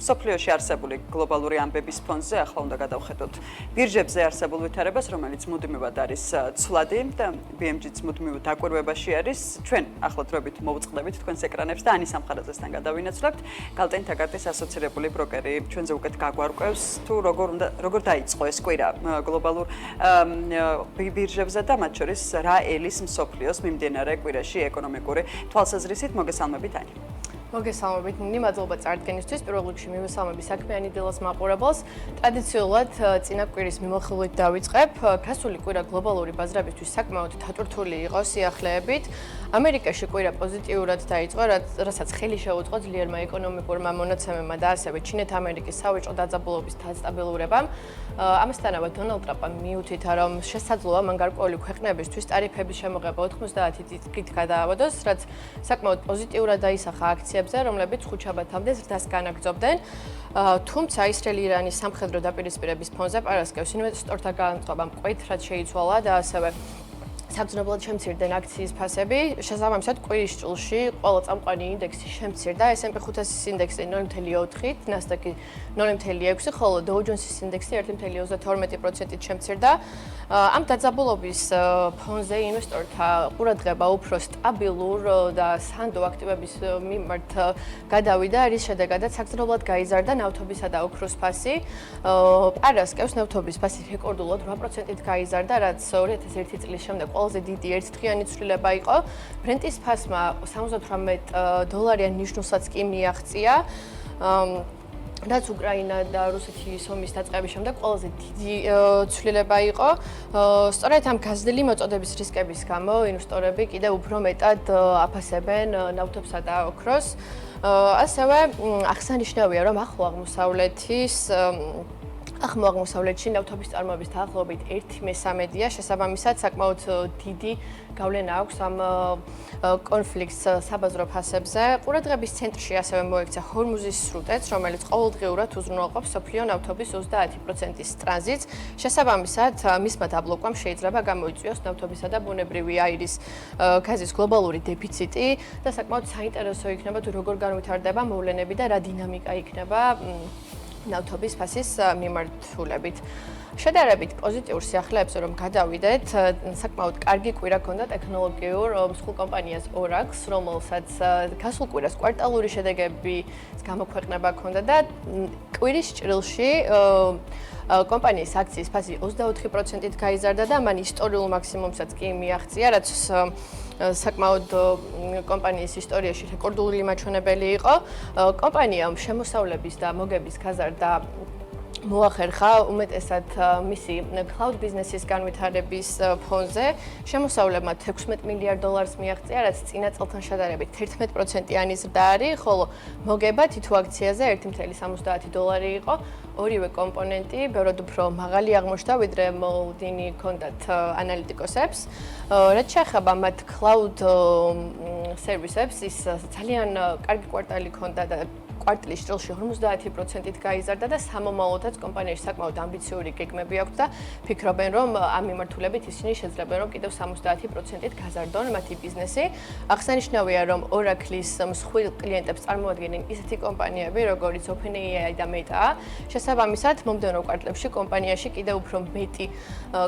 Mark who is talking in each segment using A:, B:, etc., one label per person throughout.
A: სოფლიოში არსებული გლობალური ამბების ფონზე ახლა უნდა გადავხედოთ ბირჟებზე არსებულ ვითარებას, რომელიც მუდმივად არის ცვლადი და BMG-ც მუდმივ დაკვირვებაში არის. ჩვენ ახლა დროებით მოვწყდებით თქვენს ეკრანებს და ანის სამხარაძესთან გადავინაცვლებთ. გალტენ თაგარტის ასოცირებული ბროკერი ჩვენზე უკეთ გაგვარკვევს თუ როგორ დაიწყო ეს კვირა გლობალურ ბირჟებზე და მათ შორის რა ელის მსოფლიოს მიმდინარე კვირაში ეკონომიკური თვალსაზრისით. მოგესალმებით ანი.
B: მოგესალმებით ნინი, მადლობა წარდგენისთვის. პირველ რიგში მივესალმები საქმიანი დილას მაყურებელს. ტრადიციულად წინა კვირის მიმოხილვით დავიწყებ. გასული კვირა გლობალური ბაზრებისთვის საკმაოდ დატვირთული იყო სიახლეებით. ამერიკაში კვირა პოზიტიურად დაიწყო, რასაც ხელი შეუწყო ძლიერმა ეკონომიკურმა მონაცემებმა და ასევე ჩინეთ-ამერიკის სავაჭრო დაძაბულობის დასტაბილურებამ. ამასთანავე დონალდ ტრამპმა მიუთითა, რომ შესაძლოა მან გარკვეული ქვეყნებისთვის ტარიფების შემოღება 90 წუთით გადაავადოს, რაც საკმაოდ პოზიტიურად დაისახა აქციებზე, რომლებიც ხუთშაბათამდე ზრდას განაგრძობდნენ. თუმცა ისრაელ-ირანის სამხედრო დაპირისპირების ფონზე პარასკევს ინვესტორთა განწყობა მკვეთრად შეიცვალა და ასევე საბრძნებლად შემცირდნენ აქციის ფასები. შესაბამისად, კვირის ჭულში ყველა წამყვანი ინდექსი შემცირდა. S&P 500-ის ინდექსი 0.4-ით, NASDAQ-ი 0.6, ხოლო Dow Jones-ის ინდექსი 1.32%-ით შემცირდა. ამ დაძაბულობის ფონზე ინვესტორთა ყურადღება უფრო სტაბილურ და სანდო აქტივების მიმართ გადავიდა, რის შედეგადაც საბრძნებლად გაიზარდა ნავთობისა და ოქროს ფასი. პარასკევს ნავთობის ფასი რეკორდულად 8%-ით გაიზარდა, რაც 2001 წლის შემდეგ ყველაზე დიდი ერთდღიანი ცვლილება იყო. ბრენტის ფასმა $78 ნიშნულსაც კი მიაღწია. რაც უკრაინა და რუსეთის ომის დაწყების შემდეგ ყველაზე დიდი ცვლილება იყო. სწორედ ამ გაზრდილი მოწოდების რისკების გამო ინვესტორები კიდევ უფრო მეტად აფასებენ ნავთობსა და ოქროს. ასევე აღსანიშნავია, რომ ახლო აღმოსავლეთში ნავთობის წარმოების დაახლოებით 1/3-ია, შესაბამისად საკმაოდ დიდი გავლენა აქვს ამ კონფლიქტს საბაზრო ფასებზე. ყურადღების ცენტრში ასევე მოექცა ჰორმუზის სრუტეც, რომელიც ყოველდღიურად უზრუნველყოფს მსოფლიო ნავთობის 30%-ის ტრანზიტს. შესაბამისად, მისმა დაბლოკვამ შეიძლება გამოიწვიოს ნავთობისა და ბუნებრივი აირის გაზის გლობალური დეფიციტი და საკმაოდ საინტერესო იქნება თუ როგორ განვითარდება მოვლენები და რა დინამიკა იქნება ნავთობის ფასის მიმართულებით. შედარებით პოზიტიურ სიახლეებზე რომ გადავიდეთ, საკმაოდ კარგი კვირა ჰქონდა ტექნოლოგიურ მსხვილ კომპანიას Oracle-ს, რომელსაც გასულ კვირას კვარტალური შედეგების გამოქვეყნება ჰქონდა და კვირის ჭრილში კომპანიის აქციის ფასი 24%-ით გაიზარდა და მან ისტორიულ მაქსიმუმსაც კი მიაღწია, რაც საკმაოდ კომპანიის ისტორიაში რეკორდული მაჩვენებელი იყო. კომპანიამ შემოსავლების და მოგების გაზარდა მოახერხა უმეტესად მისი cloud business-ის განვითარების ფონზე. შემოსავლებმა $16 მილიარდ მიაღწია, რაც წინა წელთან შედარებით 11%-იანი ზრდა არის, ხოლო მოგება თითო აქციაზე $1.70 იყო. ორივე კომპონენტი ბევრად უფრო მაღალი აღმოჩნდა, ვიდრე მოლოდინი ჰქონდათ ანალიტიკოსებს. რაც შეეხება მათ cloud services-ებს, ის ძალიან კარგი კვარტალი ჰქონდა და კვარტლის ჭრილში 50%-ით გაიზარდა და სამომავლოდაც კომპანიაში საკმაოდ ამბიციური გეგმები აქვს და ფიქრობენ, რომ ამ მიმართულებით ისინი შეძლებენ, რომ კიდევ 70%-ით გაზარდონ მათი ბიზნესი. აღსანიშნავია, რომ Oracle-ის მსხვილ კლიენტებს წარმოადგენენ ისეთი კომპანიები, როგორიც OpenAI და Meta. შესაბამისად, მომდევნო კვარტლებში კომპანიაში კიდევ უფრო მეტი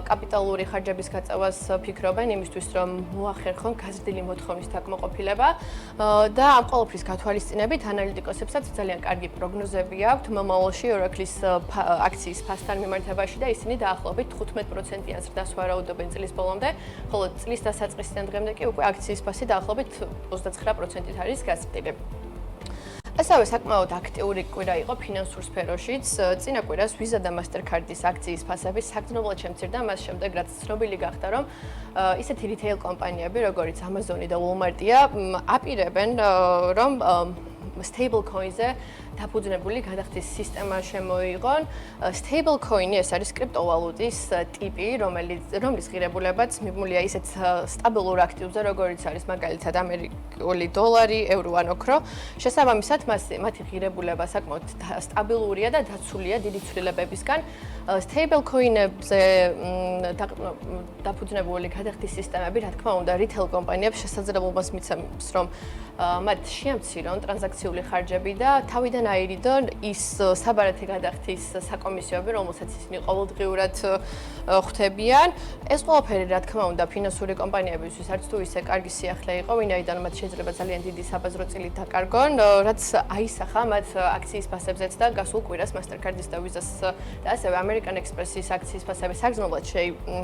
B: კაპიტალური ხარჯების გაწევას ფიქრობენ იმისთვის, რომ მოახერხონ გაზრდილი მოთხოვნის დაკმაყოფილება და ამ ყოველფრის გათვალისწინებით ანალიტიკოსებსაც ძალიან კარგი პროგნოზები აქვთ მომავალში Oracle-ის აქციის ფასთან მიმართებაში და ისინი დაახლოებით 15%-იან ზრდას ვარაუდობენ წლის ბოლომდე, ხოლო წლის დასაწყისიდან დღემდე კი უკვე აქციის ფასი დაახლოებით 29%-ით არის გაზრდილი. ასევე საკმაოდ აქტიური კვირა იყო ფინანსურ სფეროშიც. წინა კვირას Visa და Mastercard-ის აქციის ფასები საგრძნობლად შემცირდა, მას შემდეგ რაც ცნობილი გახდა, რომ ისეთი retail კომპანიები, როგორიც Amazon-ი და Walmart-ია, აპირებენ, რომ stablecoin-ზე დაფუძნებული გადახდის სისტემა შემოიღონ. Stable coin-ი ეს არის კრიპტოვალუტის ტიპი, რომლის ღირებულებაც მიბმულია ისეთ სტაბილურ აქტივზე, როგორიც არის მაგალითად ამერიკული დოლარი, ევრო ან ოქრო. შესაბამისად, მათი ღირებულება საკმაოდ სტაბილურია და დაცულია დიდი ცვლილებებისგან. Stable coin-ებზე დაფუძნებული გადახდის სისტემები, რა თქმა უნდა, retail კომპანიებს შესაძლებლობას მიცემს, რომ მათ შეამცირონ ტრანზაქციული ხარჯები და თავიდან აირიდონ ის საბარათი გადახდის საკომისიოები, რომელსაც ისინი ყოველდღიურად ხვდებიან. ეს ყველაფერი, რა თქმა უნდა, ფინანსური კომპანიებისთვის არც თუ ისე კარგი სიახლე იყო, ვინაიდან მათ შეიძლება ძალიან დიდი საბაზრო წილი დაკარგონ, რაც აისახა მათ აქციის ფასებზეც და გასულ კვირას Mastercard-ის და Visa-ს და ასევე American Express-ის აქციის ფასები საგრძნობლად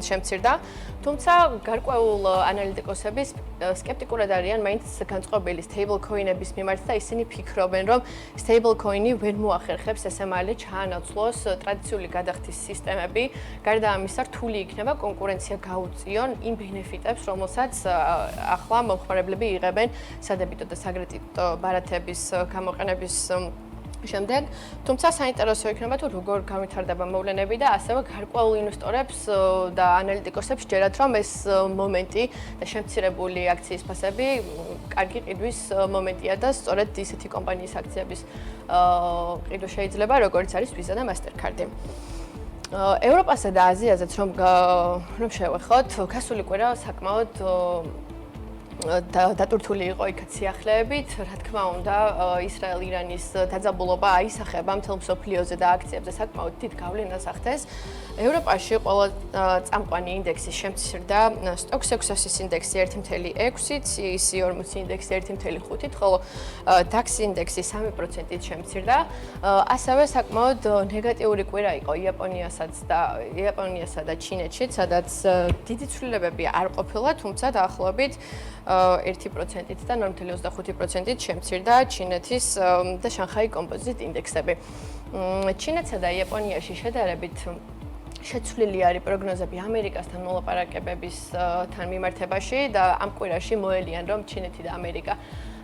B: შემცირდა. თუმცა გარკვეულ ანალიტიკოსები სკეპტიკურად არიან მაინც განწყობილი stable coin-ების მიმართ და ისინი ფიქრობენ, რომ stable coin-ი ვერ მოახერხებს ესე მალე ჩაანაცვლოს ტრადიციული გადახდის სისტემები. გარდა ამისა, რთული იქნება კონკურენცია გაუწიონ იმ ბენეფიტებს, რომელსაც ახლა მომხმარებლები იღებენ სადებიტო და საკრედიტო ბარათების გამოყენების შემდეგ, თუმცა საინტერესო იქნება თუ როგორ განვითარდება მოვლენები და ასევე გარკვეულ ინვესტორებს და ანალიტიკოსებს ჯერათ, რომ ეს მომენტი და შემცირებული აქციის ფასები კარგი ყიდვის მომენტია და სწორედ ისეთი კომპანიის აქციების ყიდვა შეიძლება, როგორც არის Visa და Mastercard-ი. ევროპასა და აზიაზეც რომ შევეხოთ, გასული კვირა საკმაოდ დატვირთული იყო იქაც სიახლეებით, რა თქმა უნდა, ისრაელ-ირანის დაძაბულობა აისახება მთელ მსოფლიოზე და აქციებზე საკმაოდ დიდ გავლენას ახდენს. ევროპაში ყველა წამყვანი ინდექსი შემცირდა, Stoxx 600-ის ინდექსი 1.6, CAC 40 ინდექსი 1.5, ხოლო DAX ინდექსი 3%-ით შემცირდა. ასევე საკმაოდ ნეგატიური კვირა იყო იაპონიასა და ჩინეთშიც, სადაც დიდი ცვლილებები არ ყოფილა, თუმცა დაახლოებით 1%-ით და 0.25%-ით შემცირდა ჩინეთის და შანხაი კომპოზიტ ინდექსები. ჩინეთსა და იაპონიაში შედარებით შეცვლილი არის პროგნოზები ამერიკასთან მოლაპარაკებებისთან მიმართებაში და ამ კვირაში მოელიან, რომ ჩინეთი და ამერიკა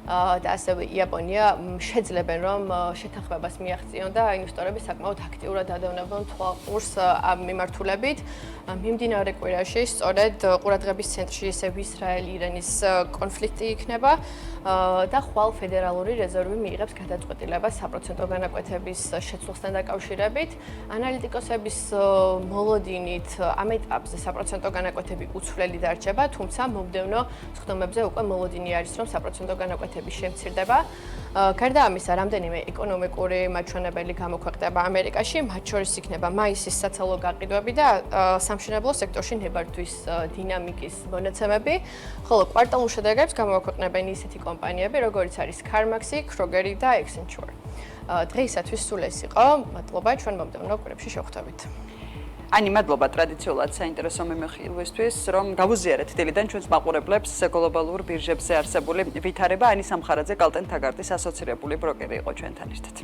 B: და ასევე იაპონია შეძლებენ, რომ შეთანხმებას მიაღწიონ და ინვესტორები საკმაოდ აქტიურად ადევნებენ თვალყურს ამ მიმართულებით. მიმდინარე კვირაში სწორედ ყურადღების ცენტრში ისევ ისრაელ-ირანის კონფლიქტი იქნება და ხვალ ფედერალური რეზერვი მიიღებს გადაწყვეტილებას საპროცენტო განაკვეთების შეცვლასთან დაკავშირებით. ანალიტიკოსების მოლოდინით ამ ეტაპზე საპროცენტო განაკვეთები უცვლელი დარჩება, თუმცა მომდევნო სხდომებზე უკვე მოლოდინი არის, რომ საპროცენტო განაკვეთები შემცირდება. გარდა ამისა, რამდენიმე ეკონომიკური მაჩვენებელი გამოქვეყნდება ამერიკაში, მათ შორის იქნება მაისის საცალო გაყიდვები და სამშენებლო სექტორში ნებართვის დინამიკის მონაცემები, ხოლო კვარტალურ შედეგებს გამოაქვეყნებენ ისეთი კომპანიები, როგორიც არის CarMax, Kroger და Accenture. დღეისათვის სულ ეს იყო. მადლობა ჩვენ მომდევნო კვირებში შევხვდებით.
A: Ani მადლობა ტრადიციულად საინტერესო მიმოხილვისთვის, რომ გავუზიარეთ დილიდან ჩვენს მაყურებლებს გლობალურ ბირჟებზე არსებული ვითარება. Ani სამხარაძე, კალტენ თაგარტის ასოცირებული ბროკერი იყო ჩვენთან ერთად.